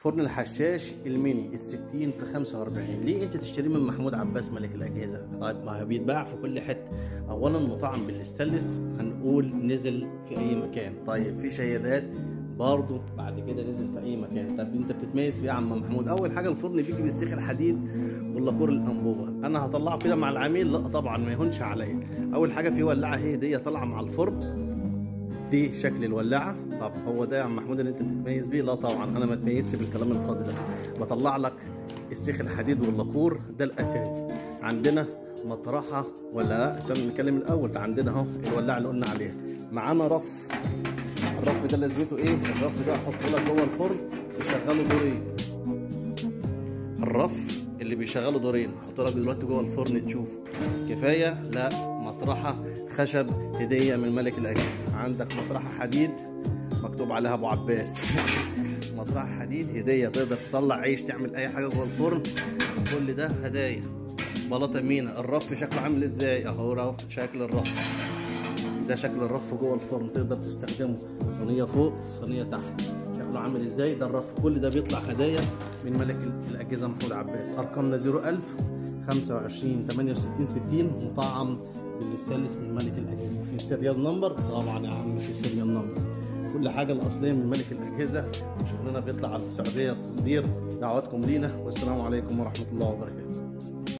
فرن الحشاش الميني ال60 في 45. ليه انت تشتريه من محمود عباس ملك الاجهزه؟ طيب ما هو بيتباع في كل حته. اولا مطعم بالاستانلس، هنقول نزل في اي مكان. طيب في شيلات برضه بعد كده نزل في اي مكان. طب انت بتتميز في ايه يا عم محمود؟ اول حاجه الفرن بيجي بالسيخ الحديد واللاكور الانبوبه. انا هطلعه كده مع العميل؟ لا طبعا ما يهونش عليا. اول حاجه في ولاعه هي هديه طالعه مع الفرن، دي شكل الولاعه. طب هو ده يا عم محمود اللي انت بتتميز بيه؟ لا طبعا انا ما اتميزش بالكلام الفاضي ده. بطلع لك السيخ الحديد واللاكور ده الاساسي. عندنا مطرحه ولا لا؟ عشان نتكلم الاول، عندنا اهو الولاعه اللي قلنا عليها. معانا رف. الرف ده لازمته ايه؟ الرف ده احطه لك جوه الفرن يشغله دورين. الرف اللي بيشغله دورين احطه لك دلوقتي جوه الفرن تشوف كفايه؟ لا، مطرحه خشب هديه من ملك الاجهزه. عندك مطرحه حديد مكتوب عليها ابو عباس مطرحه حديد هديه، تقدر تطلع عيش، تعمل اي حاجه جوه الفرن، كل ده هدايا. بلاطه مينا. الرف شكله عامل ازاي؟ اهو رف، شكل الرف ده شكل الرف جوه الفرن، تقدر تستخدمه صينيه فوق صينيه تحت. شكله عامل ازاي؟ ده الرف. كل ده بيطلع هدايا من ملك الاجهزه محمود عباس. ارقامنا 01000 25 68 60، مطعم بالاستانلس من ملك الاجهزه. في سيريال نمبر؟ طبعا يا عم في سيريال نمبر. كل حاجه الاصليه من ملك الاجهزه، وشغلنا بيطلع على السعوديه تصدير. دعواتكم لينا، والسلام عليكم ورحمه الله وبركاته.